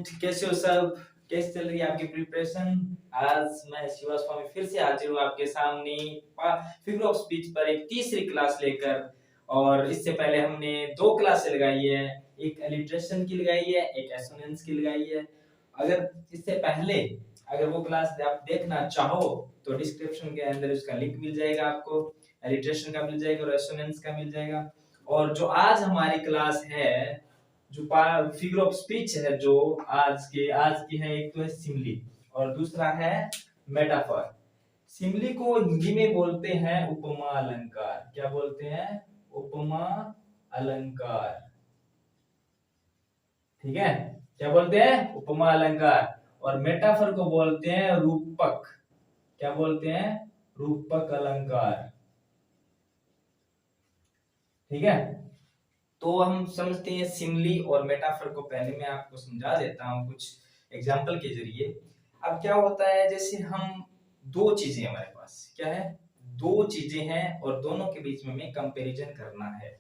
Student, कैसे हो सब? कैसे चल रही है आपकी प्रिपरेशन? आज मैं शिवा स्वामी फिर से हाजिर हूँ आपके सामने फिगर ऑफ स्पीच पर एक तीसरी क्लास लेकर। और इससे पहले हमने दो क्लासें लगाई है, एक एलिट्रेशन की लगाई है, एक एसोनेंस की लगाई है। अगर इससे पहले अगर वो क्लास आप देखना चाहो तो डिस्क्रिप्शन के अंदर उसका लिंक मिल जाएगा आपको। एलिट्रेशन का मिल जाएगा और एसोनेंस का मिल जाएगा। और जो आज हमारी क्लास है, जो फिगर ऑफ स्पीच है, जो आज की है, एक तो है सिमली और दूसरा है मेटाफर। सिमली को हिंदी में बोलते हैं उपमा अलंकार। क्या बोलते हैं? उपमा अलंकार। ठीक है, क्या बोलते हैं? उपमा अलंकार। और मेटाफर को बोलते हैं रूपक। क्या बोलते हैं? रूपक अलंकार। ठीक है, तो हम समझते हैं सिमली और मेटाफर को। पहले मैं आपको समझा देता हूं कुछ एग्जाम्पल के जरिए। अब क्या होता है, जैसे हम दो चीजें हमारे पास क्या है, दो चीजें हैं और दोनों के बीच में हमें कंपैरिजन करना है।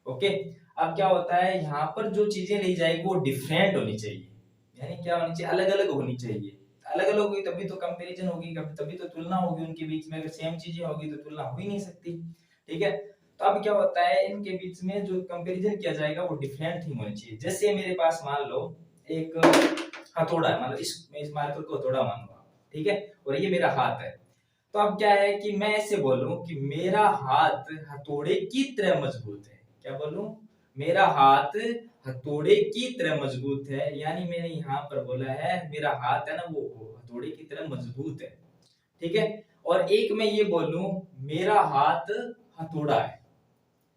ओके, अब क्या होता है, यहाँ पर जो चीजें ली जाएगी वो डिफरेंट होनी चाहिए, यानी क्या होनी चाहिए, अलग अलग होनी चाहिए। अलग अलग होगी तभी तो कंपैरिजन होगी, तभी तो तुलना होगी उनके बीच में। अगर सेम चीजें होगी तो तुलना हो ही नहीं सकती। ठीक है, तो अब क्या होता है, इनके बीच में जो कंपैरिजन किया जाएगा वो डिफरेंट थिंग होनी चाहिए। जैसे मेरे पास मान लो एक हथौड़ा है, मतलब मैं इस मार्कर को हथौड़ा मानूंगा, ठीक है, और ये मेरा हाथ है। तो अब क्या है कि मैं ऐसे बोलूं कि मेरा हाथ हथौड़े की तरह मजबूत है। क्या बोलूं? मेरा हाथ हथौड़े की तरह मजबूत है, यानी मैंने यहाँ पर बोला है मेरा हाथ है ना वो हथौड़े की तरह मजबूत है। ठीक है, और एक मैं ये बोलूं मेरा हाथ हथौड़ा है,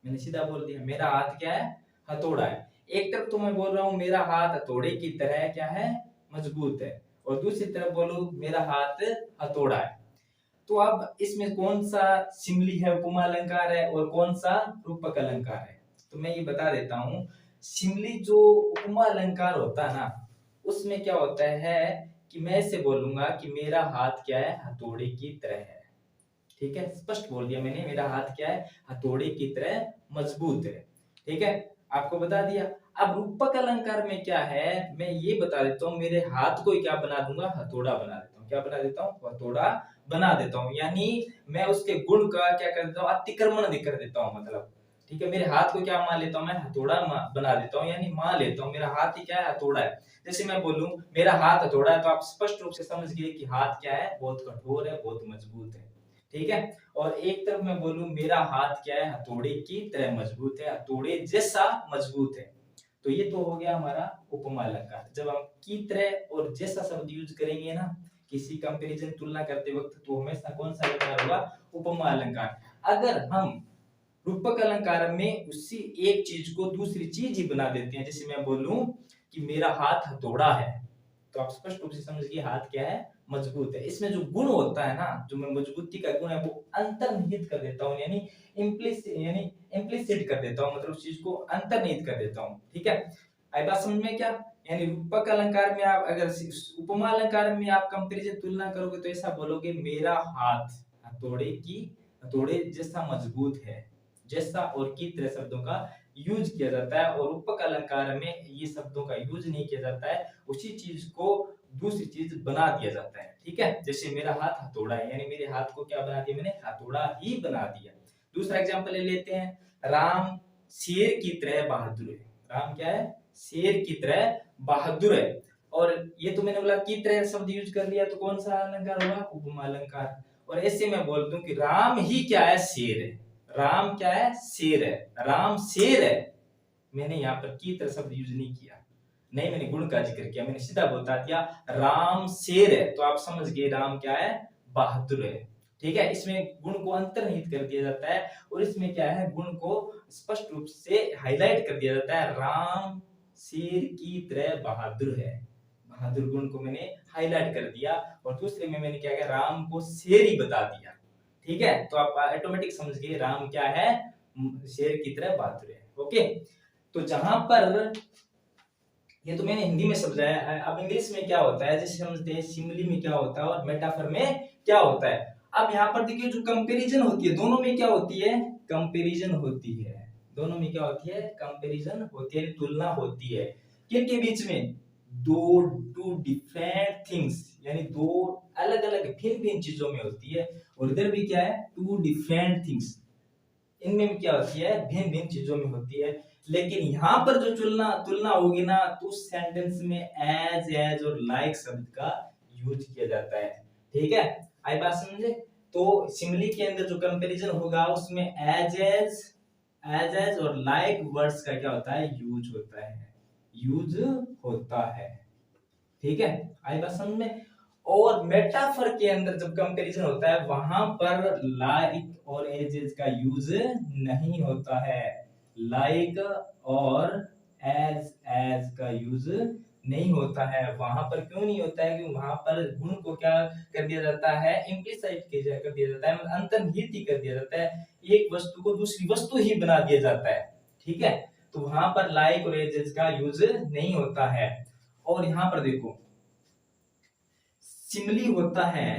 मैंने सीधा बोल दिया मेरा हाथ क्या है, हथौड़ा है। एक तरफ तो मैं बोल रहा हूँ मेरा हाथ हथौड़े की तरह क्या है, मजबूत है, और दूसरी तरफ बोलूं मेरा हाथ हथौड़ा है। तो अब इसमें कौन सा सिमली है, उपमा अलंकार है, और कौन सा रूपक अलंकार है? तो मैं ये बता देता हूँ। सिमली जो उपमा अलंकार होता है ना, उसमें क्या होता है कि मैं ऐसे बोलूंगा कि मेरा हाथ क्या है, हथौड़े की तरह है। ठीक है, स्पष्ट बोल दिया मैंने, मेरा हाथ क्या है, हथौड़े की तरह मजबूत है। ठीक है, आपको बता दिया। अब रूपक अलंकार में क्या है, मैं ये बता देता हूँ, मेरे हाथ को क्या बना दूंगा, हथौड़ा बना देता हूँ। क्या बना देता हूँ? हथौड़ा बना देता हूँ, यानी मैं उसके गुण का क्या कर देता हूँ, अतिक्रमण कर देता हूँ। मतलब ठीक है, मेरे हाथ को क्या मान लेता हूँ, मैं हथौड़ा बना देता हूँ, यानी मान लेता हूँ मेरा हाथ ही क्या है, हथौड़ा है। जैसे मैं बोलूं मेरा हाथ हथौड़ा है, तो आप स्पष्ट रूप से समझ गए कि हाथ क्या है, बहुत कठोर है, बहुत मजबूत है। ठीक है, और एक तरफ मैं बोलूं मेरा हाथ क्या है, हथौड़े की तरह मजबूत है, हथौड़े जैसा मजबूत है। तो ये तो हो गया हमारा उपमा अलंकार। जब हम की तरह और जैसा शब्द यूज करेंगे ना किसी कंपैरिजन तुलना करते वक्त, तो हमेशा कौन सा अलंकार होगा, उपमा अलंकार। अगर हम रूपक अलंकार में उसी एक चीज को दूसरी चीज ही बना देते हैं, जैसे मैं बोलूं कि मेरा हाथ हथौड़ा है, तो आप स्पष्ट रूप से समझिए हाथ क्या है, मजबूत है। इसमें जो गुण होता है ना, जो मैं मजबूती का गुण है वो अंतर्निहित कर देता हूँ, यानी इम्प्लिसिट कर देता हूँ, मतलब उस चीज को अंतर्निहित कर देता हूँ। ठीक है, आई बात समझ में क्या? यानी रूपक अलंकार में आप अगर उपमा अलंकार में आप कंपैरिजन तुलना करोगे तो ऐसा बोलोगे मेरा हाथ हथौड़े जैसा मजबूत है। जैसा और की तरह शब्दों का यूज किया जाता है, और रूपक अलंकार में ये शब्दों का यूज नहीं किया जाता है, उसी चीज को दूसरी चीज बना दिया जाता है। ठीक है, जैसे मेरा हाथ हथौड़ा है, यानी मेरे हाथ को क्या बना दिया मैंने, हथौड़ा ही बना दिया। दूसरा एग्जांपल ले लेते हैं, राम शेर की तरह बहादुर है। राम क्या है, शेर की तरह बहादुर है। और ये तो मैंने बोला की तरह शब्द यूज कर लिया, तो कौन सा अलंकार हुआ, उपमा अलंकार। और ऐसे मैं बोल दूं कि राम ही क्या है, शेर है। राम क्या है, शेर है, राम शेर है। मैंने यहाँ पर की तरह शब्द यूज नहीं किया, नहीं मैंने गुण का जिक्र किया, मैंने सीधा बता दिया राम शेर है, तो आप समझ गए राम क्या है, बहादुर है। ठीक है, इसमें गुण को अंतर्निहित कर दिया जाता है, और इसमें क्या है, गुण को स्पष्ट रूप से हाईलाइट कर दिया जाता है, राम शेर की तरह बहादुर है। बहादुर गुण को मैंने हाईलाइट कर दिया, और दूसरे में मैंने क्या किया, राम को शेर ही बता दिया। ठीक है, तो आप ऑटोमेटिक समझ गए राम क्या है, शेर की तरह बहादुर है। ओके, तो जहां पर ये तो मैंने हिंदी में समझाया है, अब इंग्लिश में क्या होता है, जैसे समझते हैं सिमिली में क्या होता है और मेटाफर में क्या होता है। अब यहाँ पर देखिए जो कंपैरिजन होती है, दोनों में क्या होती है, कंपैरिजन होती है। दोनों में क्या होती है, कंपैरिजन होती है, तुलना होती है। किनके बीच में, दो टू डिफरेंट थिंग्स, यानी दो अलग अलग भिन्न भिन्न चीजों में होती है, और इधर भी क्या है, टू डिफरेंट थिंग्स, इनमें भी क्या होती है, भिन्न भिन्न चीजों में होती है। लेकिन यहाँ पर जो तुलना तुलना होगी ना, तो उस सेंटेंस में एज और लाइक शब्द का यूज किया जाता है। ठीक है, आई बात समझे? तो सिमिली के अंदर जो कंपैरिजन होगा उसमें एज और लाइक वर्ड्स का क्या होता है, यूज होता है। ठीक है, आई बात समझ में? और मेटाफर के अंदर जब कंपैरिजन होता है वहां पर लाइक और एजेस का यूज नहीं होता है। लाइक और एज का यूज नहीं होता है वहां पर। क्यों नहीं होता है? क्योंकि वहां पर गुण को क्या कर दिया जाता है, इम्प्लिसाइट कर दिया जाता है, मतलब अंतर्निहित ही कर दिया जाता है, एक वस्तु को दूसरी वस्तु ही बना दिया जाता है। ठीक है, तो वहां पर लाइक और एजेस का यूज नहीं होता है। और यहाँ पर देखो, सिमिली होता है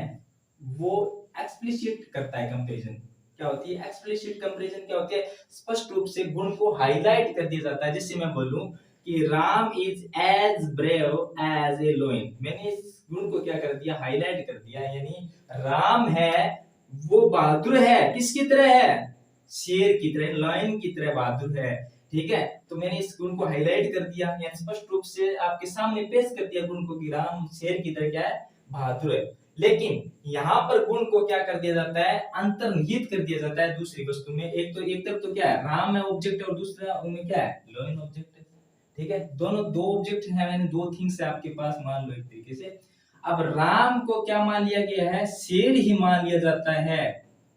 वो एक्सप्लिसिट करता है कंपैरिजन। क्या होती है एक्सप्लिसिट कंपैरिजन? क्या होती है, स्पष्ट रूप से गुण को हाईलाइट कर दिया जाता है। जैसे मैं बोलूं कि Ram is as brave as a lion, मैंने इस गुण को क्या कर दिया, हाईलाइट कर दिया, यानी राम है वो बहादुर है, किसकी तरह है, शेर की तरह, लायन की तरह बहादुर है। ठीक है, तो मैंने इस गुण को हाईलाइट कर दिया, यानी स्पष्ट रूप से आपके सामने पेश कर दिया गुण को कि राम शेर की तरह क्या है, बहादुर है। लेकिन यहाँ पर गुण को क्या कर दिया जाता है, अंतर्निहित कर दिया जाता है दूसरी वस्तु में। एक तरफ तो क्या है, राम है ऑब्जेक्ट, और दूसरा उनमें क्या है, लोइन ऑब्जेक्ट है। ठीक है, दोनों दो ऑब्जेक्ट है, यानी दो थिंग्स है आपके पास, मान लो एक तरीके से। अब राम को क्या मान लिया गया है, शेर ही मान लिया जाता है।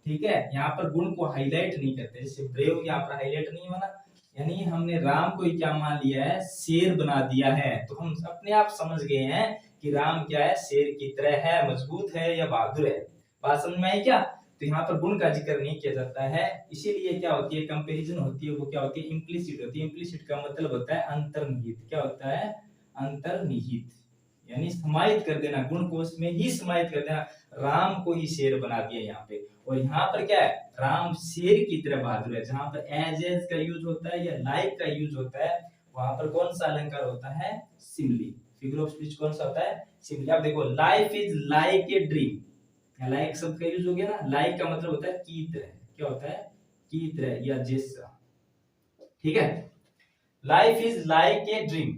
ठीक है, यहाँ पर गुण को हाईलाइट नहीं करते, जैसे ब्रेव यहाँ पर हाईलाइट नहीं होना, यानी हमने राम को ही क्या मान लिया है, शेर बना दिया है। तो हम अपने आप समझ गए हैं कि राम क्या है, शेर की तरह है, मजबूत है या बहादुर है। बात समझ में आई क्या? तो यहाँ पर गुण का जिक्र नहीं किया जाता है, इसीलिए क्या होती है, कंपैरिजन होती है वो क्या होती है, इम्प्लिसिट होती है। इम्प्लिसिट का मतलब होता है अंतर्निहित। क्या होता है, अंतर्निहित, यानी समाहित कर देना, गुण को उसमें ही समाहित कर देना। राम को ही शेर बना दिया यहाँ पे, और यहाँ पर क्या है, राम शेर की तरह बहादुर है। जहां पर एज का यूज होता है या लाइक का यूज होता है, वहां पर कौन सा अलंकार होता है, सिमिली। फिगर ऑफ स्पीच कौन सा होता है, सिमिली। अब देखो, life is like a dream, like शब्द का यूज हो गया ना, लाइक का मतलब होता है की तरह। क्या होता है, की तरह या जैसा। ठीक है, life is like a dream.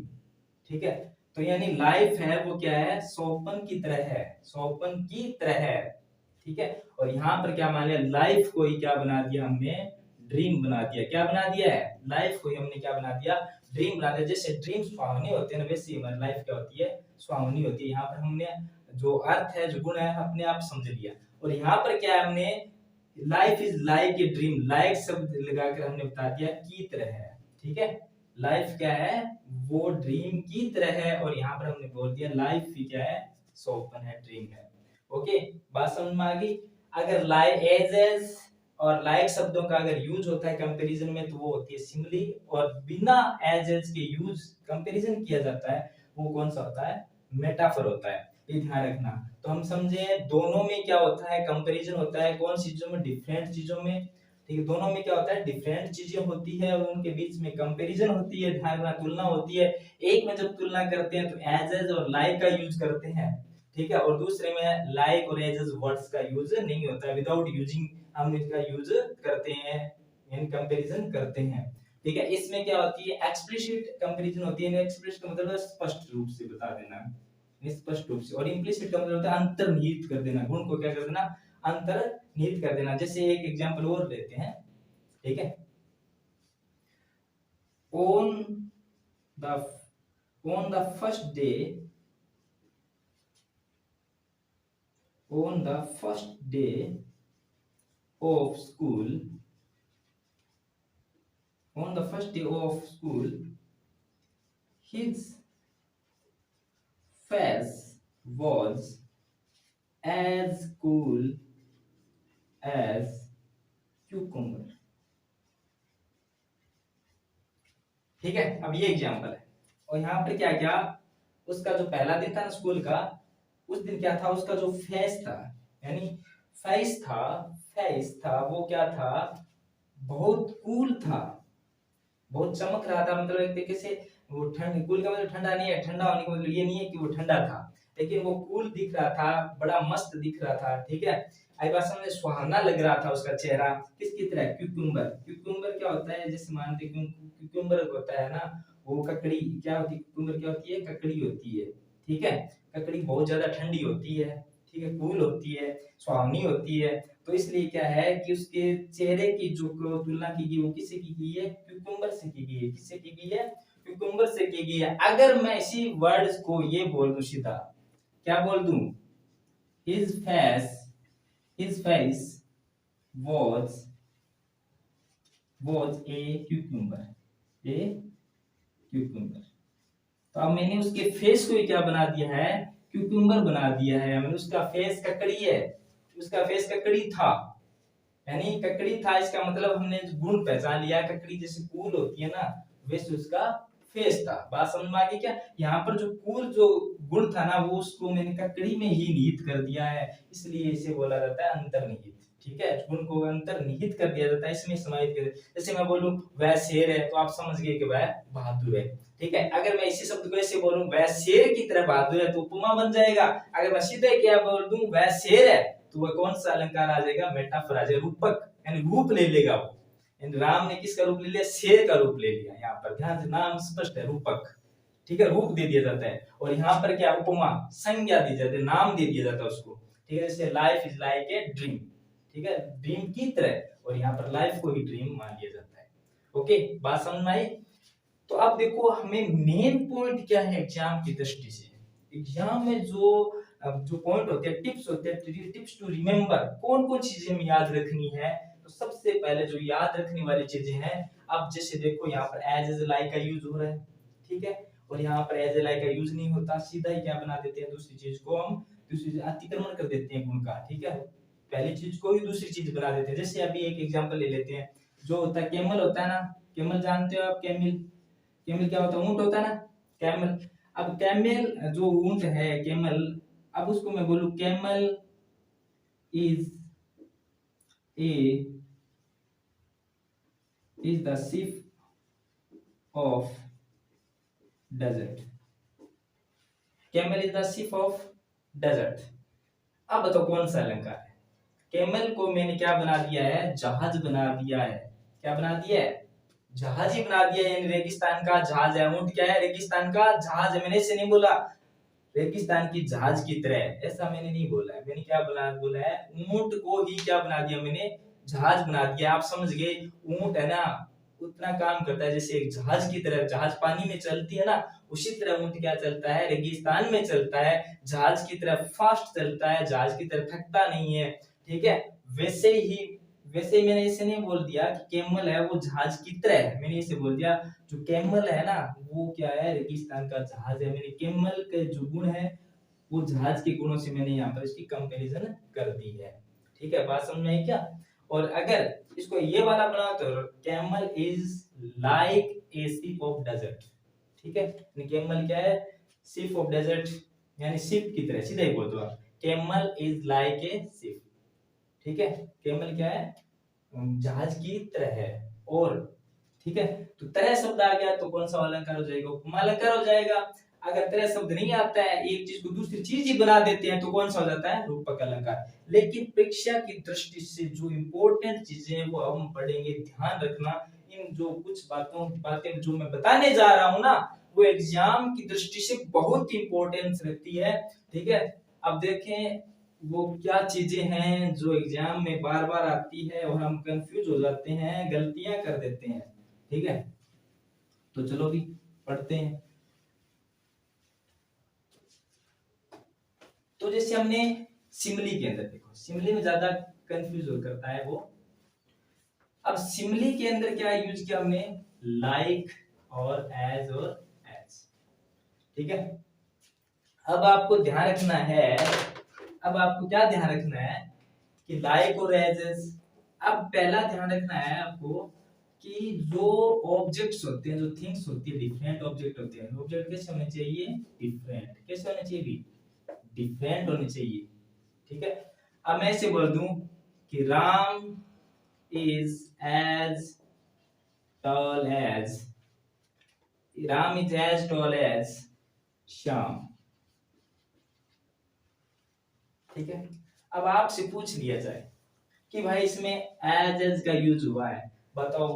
ठीक है, तो यानी लाइफ है वो क्या है, स्वप्न की तरह है, स्वप्न की तरह है। ठीक है, और यहाँ पर क्या मान लिया, लाइफ को ही क्या बना दिया हमने, ड्रीम बना दिया। क्या बना दिया है, लाइफ को ही हमने क्या बना दिया, ड्रीम बना दिया। जैसे ड्रीम सुहावनी होते हैं ना, वैसे हमारी लाइफ क्या होती है, सुहावनी होती है। यहाँ पर हमने जो अर्थ है, जो गुण है, अपने आप समझ लिया। और यहाँ पर क्या है, हमने life is like a dream, like शब्द लगाकर हमने बता दिया की तरह है। ठीक है, लाइफ क्या है, वो ड्रीम की तरह है, और यहाँ पर हमने बोल दिया लाइफ भी क्या है, स्वप्न है, ड्रीम है। ओके, बात समझ में आ गई? अगर लाइक एजेस और लाइक शब्दों का अगर यूज होता है कंपैरिजन में, तो वो होती है सिमिली। और बिना एजेस के यूज कंपैरिजन किया जाता है, वो कौन सा होता है, मेटाफर होता है। ये ध्यान रखना। तो हम समझे दोनों में क्या होता है, कंपैरिजन होता है कौन सी चीजों में, डिफरेंट चीजों में। ठीक है, दोनों में क्या होता है, डिफरेंट चीजें होती है, और उनके बीच में कंपैरिजन होती है, ध्यान रखना, तुलना होती है। एक में जब तुलना करते हैं तो एजेस और लाइक का यूज करते हैं। ठीक है, और दूसरे में लाइक और एजेस वर्ड्स का यूज नहीं होता है, विदाउट यूजिंग हम इसका यूज करते हैं, यानी कंपैरिजन करते हैं। ठीक है, इसमें क्या होती है, एक्सप्लिसिट कंपैरिजन होती है। एक्सप्लिसिट का मतलब स्पष्ट रूप से बता देना, स्पष्ट रूप से। और इम्प्लिसिट का मतलब होता है अंतर्निहित कर देना, गुण को क्या कर देना, अंतर्निहित कर देना। जैसे एक एग्जांपल और लेते हैं। ठीक है, on the on the first day on the first day of school on the first day of school his face was as cool as cucumber। ठीक है, अब ये एग्जांपल है। और यहाँ पर क्या क्या, उसका जो पहला दिन था ना स्कूल का, उस दिन क्या था, उसका जो फेस था, यानी फेस था वो क्या था, बहुत कूल था, बहुत चमक रहा था, मतलब एक तरीके से वो ठंड, कूल का मतलब ठंडा नहीं है, ठंडा होने का मतलब ये नहीं है कि वो ठंडा था, लेकिन वो कूल दिख रहा था, बड़ा मस्त दिख रहा था, ठीक है। आई बात समझे, सुहाना लग रहा था उसका चेहरा, किसकी तरह, क्यूकम्बर। क्यूकम्बर क्या होता है, जैसे मानते क्यूकम्बर होता है ना, वो ककड़ी क्या होती है, क्यूकम्बर क्या होती है, ककड़ी होती है, ठीक है। ककड़ी बहुत ज्यादा ठंडी होती है, ठीक है, कूल होती है, सुहावनी होती है, तो इसलिए क्या है कि उसके चेहरे की जो तुलना की गई वो किससे की गई है, क्यूकम्बर से की गई है, किससे की गई है, क्यूकम्बर से की गई है। अगर मैं इसी वर्ड्स को ये बोल दूं सीधा, क्या बोल दूं, his face his face was a cucumber, a cucumber। तो अब मैंने उसके फेस को ही क्या बना दिया है, क्यूकम्बर बना दिया है, मैंने उसका फेस ककड़ी है, उसका फेस ककड़ी था, यानी ककड़ी था, इसका मतलब हमने गुण पहचान लिया, ककड़ी जैसे कूल होती है ना, वैसे उसका फेस था। बात समझ में आ गई क्या, यहाँ पर जो कूल जो गुण था ना, वो उसको मैंने ककड़ी में ही निहित कर दिया है, इसलिए इसे बोला जाता है अंतर्निहित, ठीक है, गुण को अंतर्निहित कर दिया जाता है, इसमें समाहित कर। जैसे मैं बोलूं वह शेर है, तो आप समझ गए कि वह बहादुर है, ठीक है। अगर मैं इसी शब्द को ऐसे बोलूं वह शेर की तरह बहादुर है, तो उपमा बन जाएगा। अगर मैं सीधे क्या बोल दूं वह शेर है, तो वह कौन सा अलंकार आ जाएगा, मेटाफर आ जाएगा, रूपक, यानी रूप ले लेगा वो। यानी राम ने किसका रूप ले लिया, शेर का रूप ले लिया, यहाँ पर ध्यान से नाम स्पष्ट है, रूपक, ठीक है, रूप दे दिया जाता है। और यहाँ पर क्या, उपमा, संज्ञा दी जाती है, नाम दे दिया जाता है उसको, ठीक है। जैसे life is like a dream, ठीक है, ड्रीम की तरह, और यहाँ पर लाइफ को ही ड्रीम मान लिया जाता है। ओके, बात समझ में आई। तो अब देखो हमें मेन पॉइंट क्या है एग्जाम की दृष्टि से, एग्जाम में जो पॉइंट होते हैं, टिप्स होते हैं, टिप्स टू रिमेम्बर, कौन कौन चीजें हमें याद रखनी है। तो सबसे पहले जो याद रखने वाली चीजें हैं, अब जैसे देखो यहाँ पर एज इज लाइक का यूज हो रहा है, ठीक है, और यहाँ पर एज ए लाइक का यूज नहीं होता, सीधा ही क्या बना देते हैं, दूसरी चीज को हम दूसरी चीज अतिक्रमण कर देते हैं गुण का, ठीक है, पहली चीज को ही दूसरी चीज बना देते हैं। जैसे अभी एक एग्जांपल ले लेते हैं, जो होता है कैमल होता है ना, कैमल जानते हो आप, कैमल, कैमल क्या होता है, ऊंट होता है ना, कैमल। अब कैमल जो ऊंट है कैमल, अब उसको मैं बोलूं camel is the ship of desert, camel is the ship of desert. अब बताओ कौन सा अलंकार है, कैमल को मैंने क्या बना दिया है, जहाज बना दिया है, क्या बना दिया है, जहाज ही बना दिया, यानी रेगिस्तान का जहाज है। ऊंट क्या है, रेगिस्तान का जहाज है, मैंने इसे नहीं बोला रेगिस्तान की जहाज की तरह, ऐसा मैंने नहीं बोला है, मैंने क्या बोला है, ऊंट को ही क्या बना दिया मैंने, जहाज बना दिया। आप समझ गए, ऊंट है ना उतना काम करता है जैसे एक जहाज की तरह, जहाज पानी में चलती है ना, उसी तरह ऊंट क्या चलता है, रेगिस्तान में चलता है, जहाज की तरह फास्ट चलता है, जहाज की तरह थकता नहीं है, ठीक है। वैसे ही मैंने इसे नहीं बोल दिया कि कैमल है वो जहाज की तरह है, मैंने इसे बोल दिया जो कैमल है ना वो क्या है, रेगिस्तान का जहाज है। मैंने कैमल के जो गुण है वो जहाज के गुणों से मैंने यहाँ पर इसकी कंपैरिजन कर दी है, ठीक है, बात समझ में आई क्या। और अगर इसको ये वाला बना तो camel is like a ship of desert, ठीक है, कैमल क्या है, शिप ऑफ डेजर्ट, यानी शिप की तरह, सीधा ही बोल दो आप, camel is like a ship, ठीक है, कैमल क्या है, जहाज की तरह है। और ठीक है, तो तरह शब्द आ गया तो कौन सा अलंकार हो जाएगा, उपमा अलंकार हो जाएगा। अगर तरह शब्द नहीं आता है, एक चीज को दूसरी चीज ही बना देते हैं, तो कौन सा हो जाता है, रूपक अलंकार। लेकिन परीक्षा की दृष्टि से जो इंपॉर्टेंट चीजें हैं वो हम पढ़ेंगे, ध्यान रखना, इन जो कुछ बातें जो मैं बताने जा रहा हूं ना, वो एग्जाम की दृष्टि से बहुत इंपॉर्टेंस रखती है, ठीक है। अब देखें वो क्या चीजें हैं जो एग्जाम में बार बार आती है और हम कंफ्यूज हो जाते हैं, गलतियां कर देते हैं, ठीक है। तो चलो भी पढ़ते हैं। तो जैसे हमने सिमली के अंदर देखो, सिमली में ज्यादा कंफ्यूज हो करता है वो। अब सिमली के अंदर क्या यूज किया हमने, लाइक और एज, ठीक है। अब आपको ध्यान रखना है, अब आपको क्या ध्यान रखना है कि लाइक और एज, अब पहला ध्यान रखना है आपको कि जो ऑब्जेक्ट्स होते हैं, जो थिंग्स होती है, डिफरेंट ऑब्जेक्ट होते हैं, ऑब्जेक्ट कैसे होने चाहिए, डिफरेंट, कैसे होने चाहिए, डिफरेंट होने चाहिए, ठीक है। अब मैं ऐसे बोल दूं कि Ram is as tall as, Ram is as tall as Shyam। ठीक है, अब आपसे पूछ लिया जाए कि भाई इसमें एज का यूज हुआ है, बताओ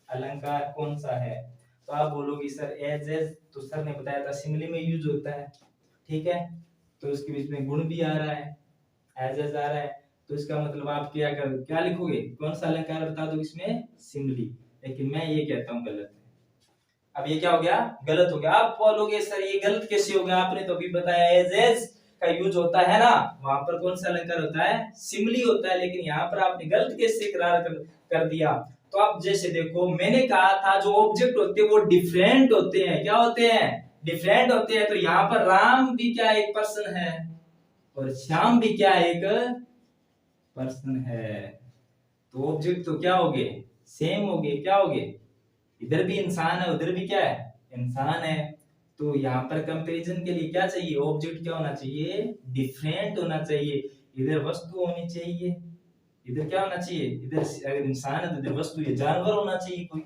अलंकार कौन सा है, तो आप बोलोगे सर एज तो सर ने बताया था सिमली में यूज होता है। ठीक है, तो उसके बीच में गुण भी आ रहा है, एज आ रहा है, तो इसका मतलब आप क्या लिखोगे, कौन सा अलंकार बता दो इसमें, सिमली। लेकिन मैं ये कहता हूँ गलत है। अब ये क्या हो गया, गलत हो गया। आप बोलोगे सर ये गलत कैसे हो गया, आपने तो अभी बताया एज का यूज होता है ना, वहां पर कौन सा अलंकार होता है, सिमली होता है, लेकिन यहाँ पर आपने गलत कैसे इकरार कर दिया। तो आप जैसे देखो, मैंने कहा था जो ऑब्जेक्ट होते हैं वो डिफरेंट होते हैं, क्या होते हैं, डिफरेंट होते हैं। तो यहाँ पर राम भी क्या एक पर्सन है और श्याम भी क्या एक पर्सन है, तो ऑब्जेक्ट तो क्या हो गए, सेम हो गए, क्या हो गए, इधर भी इंसान है उधर भी क्या है, इंसान है। तो यहाँ पर कंपैरिजन के लिए क्या चाहिए, ऑब्जेक्ट क्या होना चाहिए, डिफरेंट होना चाहिए। इधर वस्तु होनी चाहिए, इधर क्या होना चाहिए, इधर अगर इंसान है तो इधर वस्तु या जानवर होना चाहिए कोई।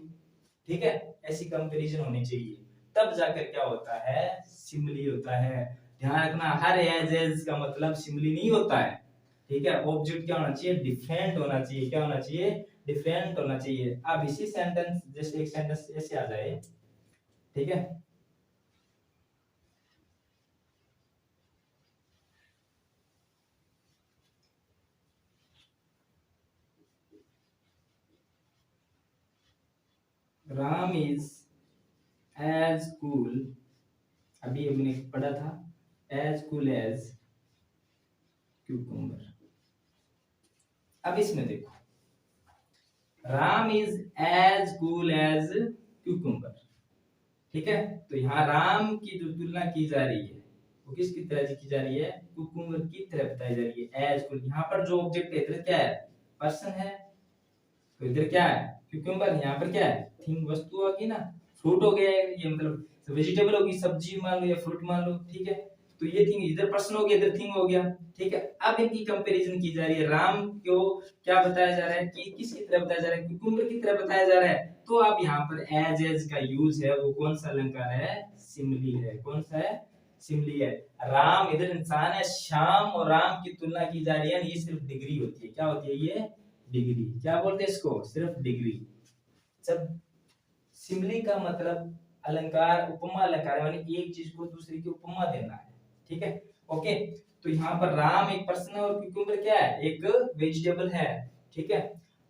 ठीक है, ऐसी कंपैरिजन होनी चाहिए, तब जाकर क्या होता है, सिमिली होता है। ध्यान रखना, हर एज का मतलब सिमिली नहीं होता है। ठीक है, ऑब्जेक्ट क्या होना चाहिए, डिफरेंट होना चाहिए, क्या होना चाहिए, डिफरेंट होना चाहिए। अब इसी सेंटेंस जैसे एक सेंटेंस ऐसे आ जाए, ठीक है, राम इज एज कूल, अभी हमने पढ़ा था, एज कूल एज क्यूकम्बर। अब इसमें देखो, Ram is as cool as cucumber. ठीक है, तो यहाँ राम की जो तुलना की जा रही है वो किसकी तरह की जा रही है, कुकुम्बर की तरह बताई जा रही है, एज कूल। यहाँ पर जो ऑब्जेक्ट है इधर क्या है, पर्सन है, तो इधर क्या है, क्यूकम्बर। यहाँ पर क्या है, थिंग, वस्तु होगी ना, फ्रूट हो गया है ये, मतलब वेजिटेबल होगी, सब्जी मान लो या फ्रूट मान लो। ठीक है, तो ये थिंग इधर पर्सन हो गया, इधर थिंग हो गया। ठीक है, अब इनकी कंपैरिजन की जा रही है, राम को क्या बताया जा रहा है कि किसकी तरह बताया जा रहा है, क्यूकम्बर की तरह बताया जा रहा है। तो अब यहाँ पर एज का यूज है वो कौन सा अलंकार है, सिमली है। कौन सा है, सिमली है। राम इधर इंसान है, श्याम और राम की तुलना की जा रही है, ये सिर्फ डिग्री होती है, क्या होती है ये, डिग्री। क्या बोलते हैं इसको, सिर्फ डिग्री। जब सिमली का मतलब अलंकार, उपमा अलंकार, माने एक चीज को दूसरे की उपमा देना है। ठीक है, ओके। तो यहाँ पर राम एक पर्सन है और क्यूकम्बर क्या है, एक वेजिटेबल है। ठीक है,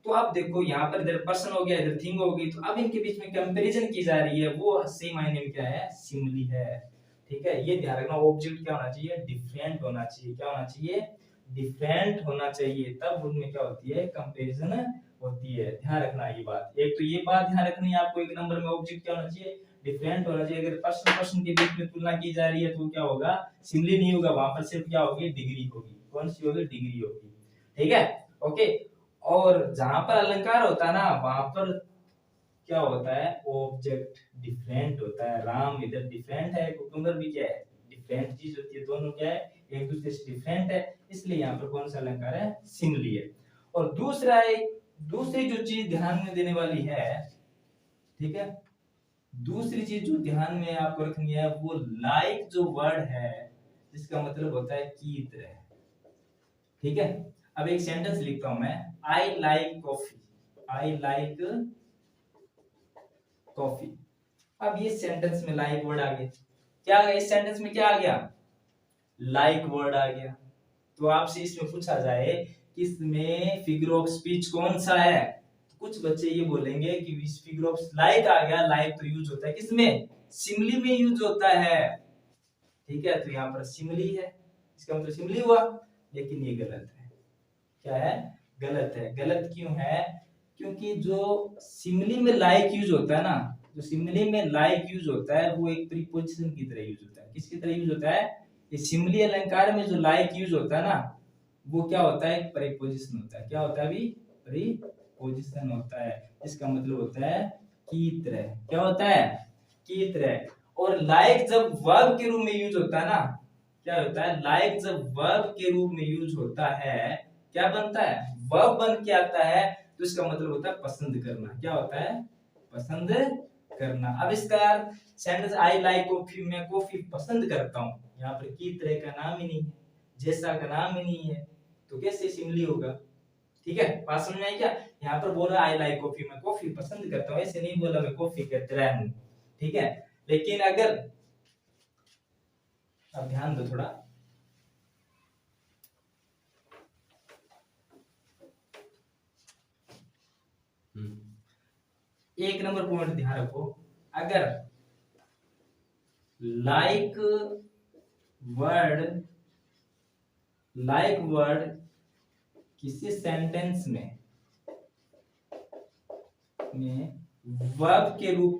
तो अब देखो यहाँ पर इधर पर्सन हो गया, इधर थिंग हो गई, तो अब इनके बीच में कंपैरिजन की जा रही है, वो सही मायने में क्या है, सिमली है। ठीक है, ये ध्यान रखना, ऑब्जेक्ट क्या होना चाहिए, डिफरेंट होना चाहिए, क्या होना चाहिए, डिफरेंट होना चाहिए, तब उनमें क्या होती है, कंपैरिजन होती है। ध्यान रखना ये बात, एक तो ये बात ध्यान रखनी है आपको, एक नंबर में ऑब्जेक्ट क्या होना चाहिए, डिफरेंट होना चाहिए। अगर पर्सन पर्सन के बीच में तुलना की जा रही है तो क्या होगा, सिमली नहीं होगा, वहां पर सिर्फ क्या होगी, डिग्री होगी। कौन सी होगी, डिग्री होगी। ठीक है, ओके। और जहां पर अलंकार होता है ना, वहां पर क्या होता है, ऑब्जेक्ट डिफरेंट होता है। राम इधर डिफरेंट है, कुकुम्बर भी क्या है, डिफरेंट चीज होती है, दोनों क्या है, एक दूसरे से डिफरेंट है, इसलिए यहाँ पर कौन सा अलंकार है, सिमली है। और दूसरा एक, दूसरी जो चीज ध्यान में देने वाली है, ठीक है, दूसरी चीज जो ध्यान में आपको रखनी है, वो लाइक जो वर्ड है, जिसका मतलब होता है की तरह। ठीक है, अब एक सेंटेंस लिखता हूं मैं, I like coffee, I like coffee. अब ये सेंटेंस में लाइक वर्ड आ गया, क्या आ गया इस सेंटेंस में, क्या आ गया, लाइक वर्ड आ गया। तो आपसे इसमें पूछा जाए कि इसमें फिगर ऑफ स्पीच कौन सा है, तो कुछ बच्चे ये बोलेंगे कि इस फिगर ऑफ लाइक आ गया, लाइक तो यूज होता है किसमें, सिमली में यूज होता है। ठीक है, तो यहाँ पर सिमली है, इसका मतलब सिमली हुआ, लेकिन ये गलत है। क्या है, गलत है। गलत क्यों है, क्योंकि जो सिमली में लाइक यूज होता है ना, जो सिमली में लाइक यूज होता है वो एक प्रीपोजिशन की तरह यूज होता है। किसकी तरह यूज होता है, ये सिमली अलंकार में जो लाइक यूज होता है ना, वो क्या होता है, एक प्रीपोजिशन होता है। क्या होता है, अभी प्रीपोजिशन होता है, इसका मतलब होता है की तरह। क्या होता है, की तरह। और लाइक जब वर्ब के रूप में यूज होता है ना, क्या होता है, लाइक जब वर्ब के रूप में यूज होता है, क्या बनता है, वर्ब बन के आता है, तो इसका मतलब होता है पसंद करना। क्या होता है, पसंद करना। अब इसका सेंटेंस आई लाइक कॉफी, मैं कॉफी पसंद करता हूँ, यहाँ पर की तरह का नाम ही नहीं है, जैसा का नाम ही नहीं है, तो कैसे सिमिली होगा? ठीक है, बात समझ में आई क्या? यहाँ पर बोला आई लाइक कॉफी, मैं कॉफी पसंद करता हूँ, ऐसे नहीं बोला मैं कॉफी की तरह हूँ। ठीक है, लेकिन अगर अब ध्यान दो थोड़ा, एक नंबर पॉइंट ध्यान रखो, अगर लाइक वर्ड किसी सेंटेंस में वर्ब के रूप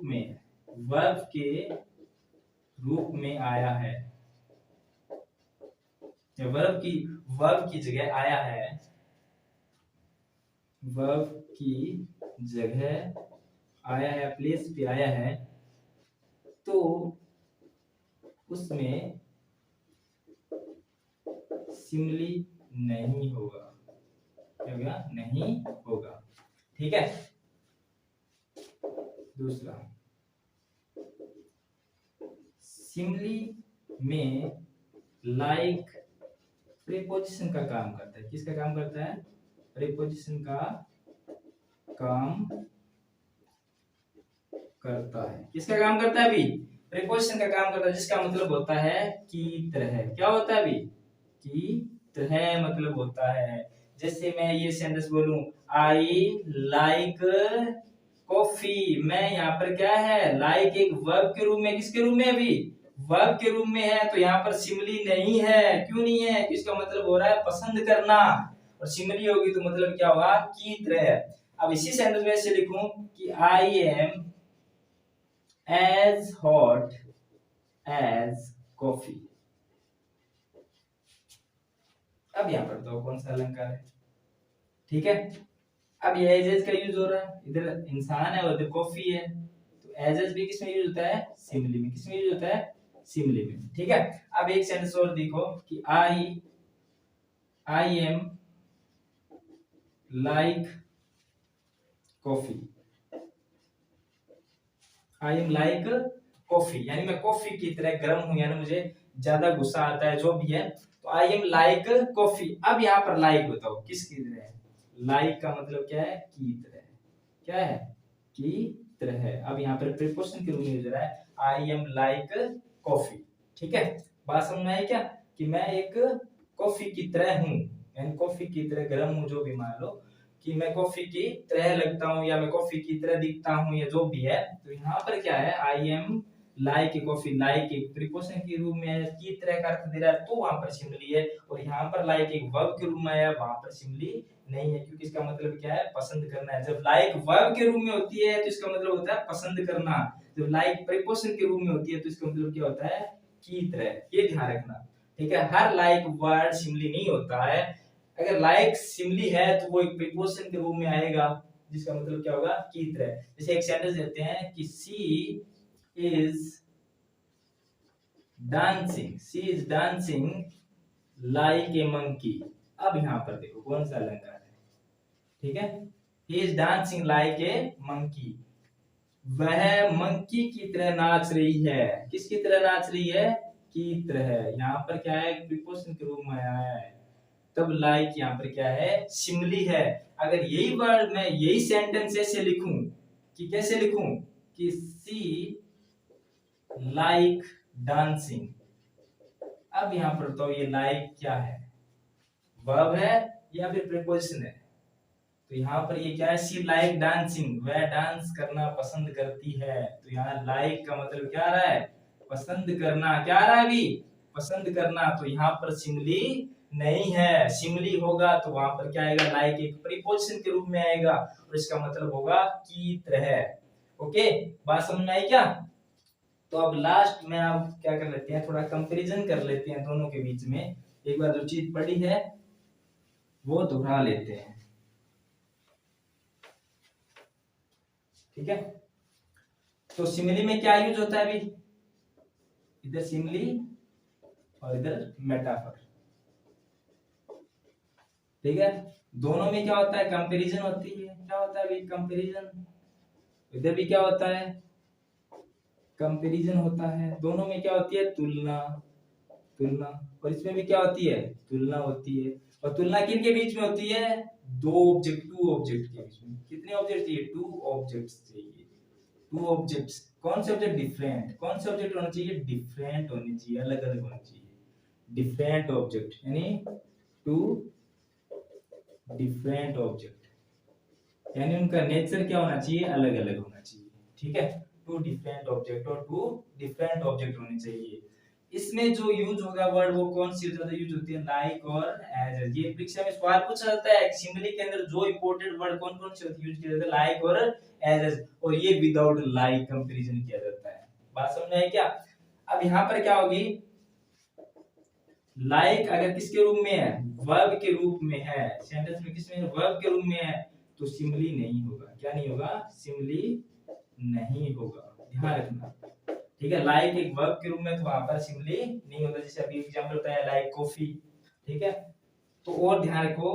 में आया है, वर्ब की जगह आया है, वर्ब की जगह आया है, प्लेस पे आया है, तो उसमें सिमिली नहीं होगा, क्या होगा? नहीं होगा। ठीक है, दूसरा, सिमिली में लाइक प्रीपोजिशन का काम करता है। किसका काम करता है? प्रीपोजिशन का काम करता है। किसका काम करता है? अभी प्रीपोजिशन का काम करता है, जिसका मतलब होता है की तरह। क्या होता है? अभी की तरह मतलब होता है। जैसे मैं ये सेंटेंस बोलूं, आई लाइक कॉफी, मैं यहाँ पर क्या है, लाइक एक वर्ब के रूप में, किसके रूप में? अभी वर्ब के रूप में है, तो यहाँ पर सिमिली नहीं है। क्यों नहीं है? इसका मतलब हो रहा है पसंद करना, और सिमिली होगी तो मतलब क्या होगा? की तरह। अब इसी सेंटेंस में ऐसे लिखूं कि I am as hot as coffee. अब यहाँ पर तो कौन सा अलंकार है? ठीक है, अब ये एजेस का यूज हो रहा है, इधर इंसान है और इधर कॉफी है, तो एजेस भी किसमें यूज होता है? सिमिली में। किसमें यूज होता है? सिमिली में। ठीक है, अब एक सेंटेंस और देखो कि I am like coffee, I am like coffee, यानी मैं कॉफी की तरह गर्म हूं, यानी मुझे ज्यादा गुस्सा आता है, जो भी है, तो आई एम लाइक कॉफी। अब यहाँ पर लाइक बताओ किसकी तरह है? लाइक का मतलब क्या है? की तरह। क्या है? की तरह है। अब यहाँ पर प्रीपोजिशन के रूप में यूज हो रहा है, आई एम लाइक कॉफी। ठीक है, बात समझ में आई क्या? कि मैं एक कॉफी की तरह हूँ, यानी कॉफी की तरह गर्म हूँ, जो भी मान लो कि मैं कॉफी की तरह लगता हूँ, या मैं कॉफी की तरह दिखता हूँ, या जो भी है। तो यहाँ पर क्या है? I am like coffee, like एक प्रीपोजिशन के रूप में की तरह का अर्थ दे रहा है, तो वहां पर सिमिली है। और यहाँ पर लाइक एक वर्ब के रूप में आया, वहां पर सिमिली नहीं है, क्योंकि इसका मतलब क्या है? पसंद करना है। जब लाइक वर्ब के रूप में होती है तो इसका मतलब होता है पसंद करना, जब लाइक प्रीपोजिशन के रूप में होती है तो इसका मतलब क्या होता है? की तरह। ये ध्यान रखना। ठीक है, हर लाइक वर्ड सिमिली नहीं होता है। अगर लाइक सिमिली है तो वो एक प्रीपोजिशन के रूप में आएगा, जिसका मतलब क्या होगा? की तरह। जैसे एक सेंटेंस देते हैं कि she is dancing like a monkey. अब यहाँ पर देखो कौन सा अलंकार है? ठीक है, he is dancing like a monkey, वह मंकी की तरह नाच रही है। किसकी तरह नाच रही है? की तरह। यहाँ पर क्या है? प्रीपोजिशन के रूप में आया है, तब लाइक यहाँ पर क्या है? सिमिली है। अगर यही वर्ड मैं यही सेंटेंस ऐसे लिखूं कि कैसे लिखूं कि सी लाइक डांसिंग, अब यहाँ पर तो ये लाइक क्या है? वर्ब है या फिर प्रीपोजिशन है? तो यहाँ पर ये क्या है? सी लाइक डांसिंग, वह डांस करना पसंद करती है। तो यहाँ लाइक का मतलब क्या आ रहा है? पसंद करना। क्या आ रहा है अभी? पसंद करना। तो यहाँ पर सिमिली नहीं है। सिमिली होगा तो वहां पर क्या आएगा? लाइक एक प्रीपोजिशन के रूप में आएगा, और इसका मतलब होगा की तरह। ओके, बात समझ में आई क्या? तो अब लास्ट में आप क्या कर लेते हैं? थोड़ा कंपैरिजन कर लेते हैं दोनों के बीच में। एक बार जो चीज पढ़ी है वो दोहरा लेते हैं। ठीक है, तो सिमिली में क्या यूज होता है? अभी इधर सिमिली और इधर मेटाफर। ठीक है, दोनों में क्या होता है? कंपैरिजन होती है। क्या होता है अभी? कंपैरिजन। इधर भी क्या होता है, कंपैरिजन होता है। दोनों में क्या होती है, तुलना, तुलना। और इसमें भी क्या होती है, तुलना होती है। और तुलना किन के बीच में होती है, दो ऑब्जेक्ट, टू ऑब्जेक्ट के बीच में। कितने ऑब्जेक्ट चाहिए, टू ऑब्जेक्ट्स चाहिए, टू ऑब्जेक्ट्स। कौन से ऑब्जेक्ट, डिफरेंट। कौन से ऑब्जेक्ट होने चाहिए, डिफरेंट होने चाहिए, अलग अलग होने चाहिए। डिफरेंट ऑब्जेक्ट यानी टू डिफरेंट ऑब्जेक्ट, यानी उनका नेचर क्या होना चाहिए, अलग अलग होना चाहिए। ठीक है, टू डिफरेंट ऑब्जेक्ट और टू डिफरेंट ऑब्जेक्ट होने चाहिए। इसमें जो यूज होगा वर्ड, वो कौन सी ज्यादा यूज होती है, लाइक और एज। ये परीक्षा में सवाल पूछा जाता है सिंबली के अंदर जो इंपॉर्टेंट वर्ड कौन कौन से यूज किया जाता है, लाइक और एज। और ये विदाउट लाइक कंपैरिजन किया जाता है। बात समझ में आई क्या। अब यहाँ पर क्या होगी, लाइक अगर किसके रूप में है, वर्ब के रूप में है, सेंटेंस में किसमें, वर्ब के रूप में है, तो सिंबली नहीं होगा। क्या नहीं होगा, सिंबली नहीं होगा, ध्यान रखना। ठीक है, लाइक एक वर्ब के रूप में, तो वहां पर सिंबली नहीं होता। जैसे अभी एग्जांपल बताया, लाइक कॉफी। ठीक है, तो और ध्यान रखो,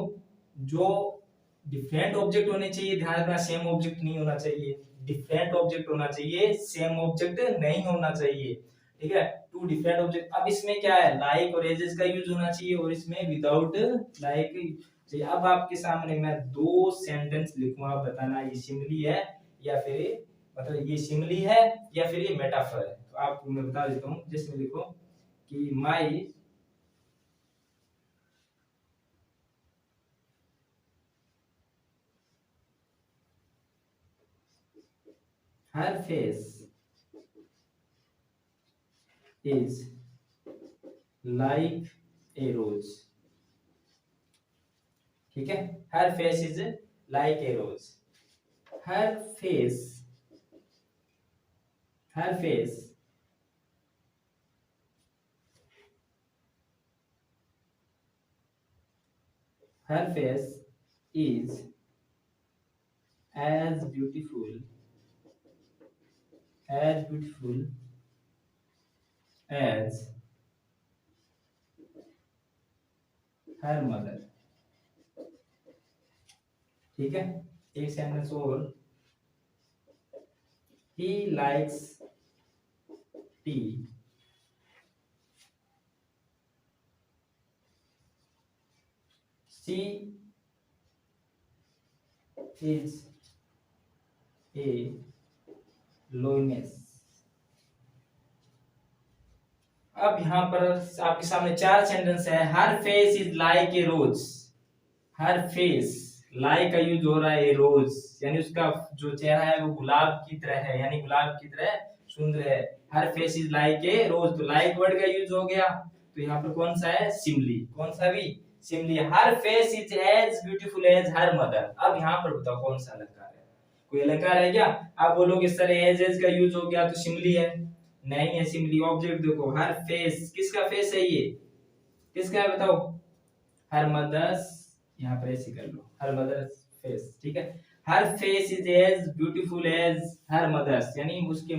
जो डिफरेंट ऑब्जेक्ट होने चाहिए, ध्यान रखना, सेम ऑब्जेक्ट नहीं होना चाहिए। डिफरेंट ऑब्जेक्ट होना चाहिए, सेम ऑब्जेक्ट नहीं होना चाहिए। ठीक है, टू डिफरेंट ऑब्जेक्ट। अब इसमें क्या है, लाइक और एजेस का यूज होना चाहिए, और इसमें विदाउट लाइक। अब आपके सामने मैं दो सेंटेंस लिखूंगा, आप बताना ये सिंबली है या फिर, मतलब ये सिंबली है या फिर ये मेटाफर है। तो आपको मैं बता देता हूँ, जिसमें लिखो कि my her face is like a rose। ठीक है, her face is like a rose. Her face, her face her face is as beautiful as her mother। ठीक है, एक सेंटेंस और, he likes tea she is a loneliness। अब यहाँ पर आपके सामने चार सेंटेंस है। Her face is like a rose, her face, like का यूज हो रहा है, ए रोज यानी उसका जो चेहरा है वो गुलाब की तरह है, यानी गुलाब की तरह सुंदर है। Her face is like a रोज, तो लाइक वर्ड का यूज हो गया। तो यहाँ पर कौन सा है, सिमली। कौन सा भी, simile. Her face is as beautiful as her mother. अब यहाँ पर बताओ कौन सा अलंकार है, कोई अलंकार है क्या। आप बोलोगे सर एज का यूज हो गया तो सिमली है, नहीं है सिमली। ऑब्जेक्ट देखो, हर फेस, किसका फेस है ये, किसका है बताओ, हर मदर्स। यहाँ पर ऐसे कर लो, हर मदर्स फेस। ठीक है, her face is as beautiful as her mother's, यानी उसके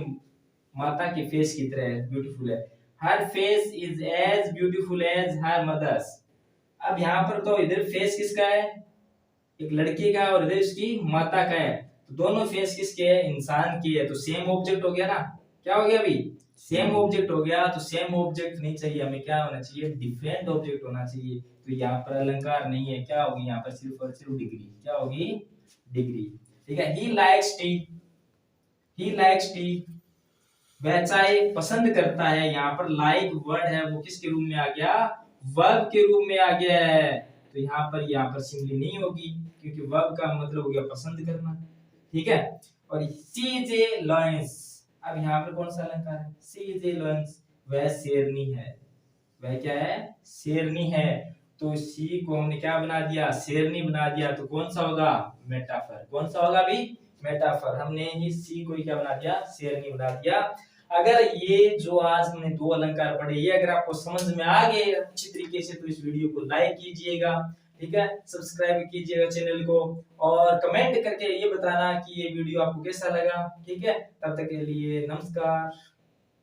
माता के फेस की तरह ब्यूटीफुल है। Her face is as beautiful as her mother's. अब यहाँ पर तो इधर फेस किसका है, एक लड़की का, और इधर इसकी माता का है। तो दोनों फेस किसके है, इंसान की है, तो सेम ऑब्जेक्ट हो गया ना। क्या हो गया अभी, सेम ऑब्जेक्ट हो गया। तो सेम ऑब्जेक्ट नहीं चाहिए हमें, क्या होना चाहिए, डिफरेंट ऑब्जेक्ट होना चाहिए। तो यहाँ पर अलंकार नहीं है, क्या होगी यहाँ पर, सिर्फ और सिर्फ डिग्री। क्या होगी, डिग्री। ठीक है, he likes T, he likes T, वह चाय पसंद करता है। यहाँ पर लाइक वर्ड है वो किसके रूप में आ गया, वर्ब के रूप में आ गया है। तो यहाँ पर सिंपली नहीं होगी, क्योंकि वर्ब का मतलब हो गया पसंद करना। ठीक है, और सी जे लॉयंस। अब यहाँ पर कौन सा अलंकार है, सी जे लॉयंस, वह शेरनी है। वह क्या है, शेरनी है। तो सी को हमने क्या बना दिया, शेरनी बना दिया। तो कौन सा होगा, मेटाफर। कौन सा होगा अभी, मेटाफर। हमने ही सी को ही क्या बना दिया, शेरनी बना दिया। अगर ये जो आज हमने दो अलंकार पढ़े, ये अगर आपको समझ में आ गए अच्छी तरीके से, तो इस वीडियो को लाइक कीजिएगा। ठीक है, सब्सक्राइब कीजिएगा चैनल को, और कमेंट करके ये बताना कि ये वीडियो आपको कैसा लगा। ठीक है, तब तक के लिए नमस्कार।